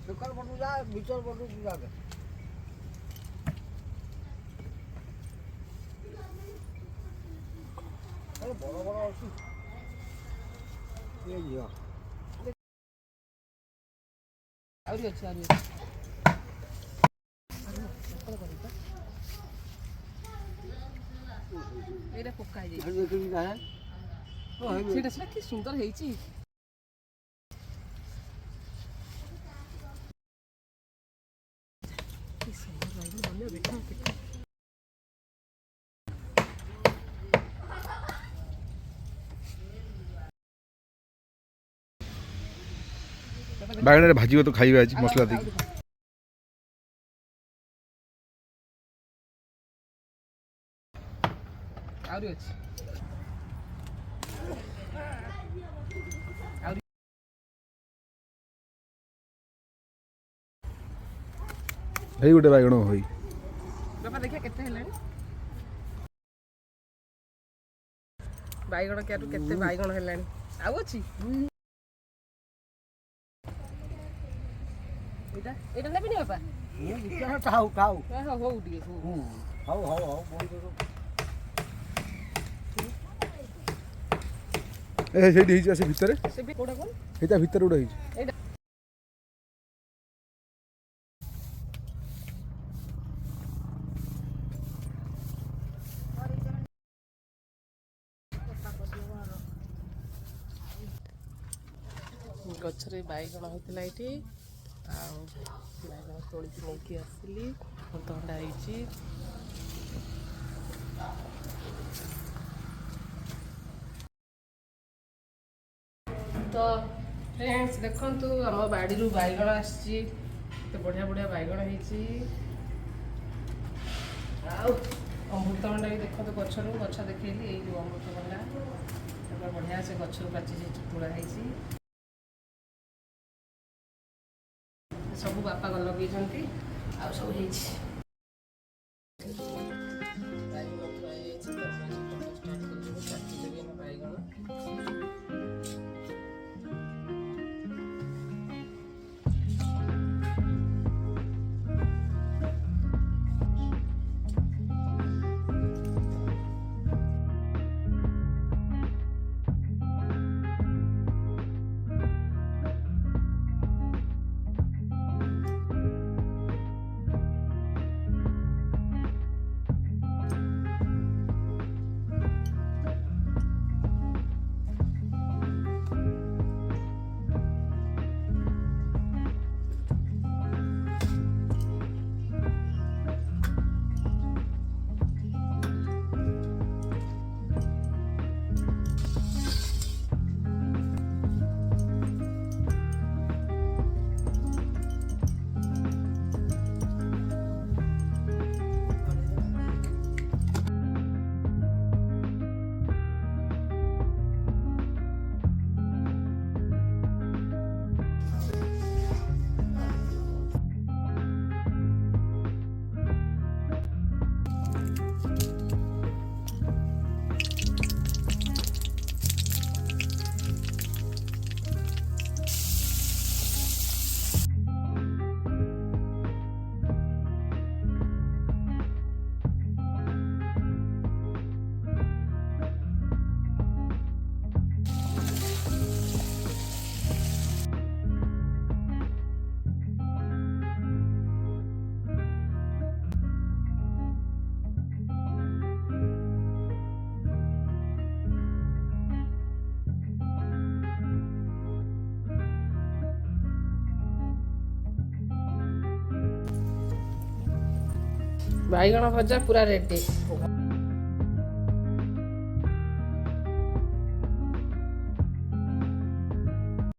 ସକାଳ ପଟୁ ଯା ଭିତର ପଟୁ ଯା ବଡ଼ ବଡ଼ ଅଛି ଏ ଝିଅ ଆହୁରି ଅଛି ଏଇଟା ପକା ହେଇଯାଇଛି ସେଇଟା କି ସୁନ୍ଦର ହେଇଛି। ବାଇଗଣରେ ଭାଜିବ ତ ଖାଇବା ଆଜି ମସଲା ଦେଇକି। ଆହୁରି ଅଛି ଏଇ ଗୋଟେ ବାଇଗଣ ହୋଇ ବାପା ଦେଖିଆ କେତେ ହେଲାଣି ବାଇଗଣ କେତେ ବାଇଗଣ ହେଲାଣି ଆଉ ଅଛି ଏଇଟା ନେବିନି ବାପା ଖାଉ ଖାଉ ହଉ ଟିକେ ହଉ ହଉ ହଉ ସେଇଠି ହେଇଛି ସେ ଭିତରେ କୋଉଟା କଣ ସେଇଟା ଭିତରେ ଗୋଟେ ହେଇଛି। ଗଛରେ ବାଇଗଣ ହେଇଥିଲା ଏଇଠି ଆଉ ବାଇଗଣ ତୋଳିକି ନେଇକି ଆସିଲି ଅମୃତଭଣ୍ଡା ହେଇଛି। ତ ଫ୍ରେଣ୍ଡସ୍ ଦେଖନ୍ତୁ ଆମ ବାଡ଼ିରୁ ବାଇଗଣ ଆସିଛି କେତେ ବଢ଼ିଆ ବଢ଼ିଆ ବାଇଗଣ ହେଇଛି ଆଉ ଅମୃତଭଣ୍ଡା ବି ଦେଖନ୍ତୁ ଗଛରୁ ଗଛ ଦେଖେଇଲି ଏଇ ଯେଉଁ ଅମୃତଭଣ୍ଡା ବଢ଼ିଆ ସେ ଗଛରୁ ପାଚିଛି ତୋଳା ହେଇଛି ସବୁ ବାପା ଲଗେଇଛନ୍ତି ଆଉ ସବୁ ହେଇଛି। ବାଇଗଣ ଭଜା ପୁରା ରେଡି।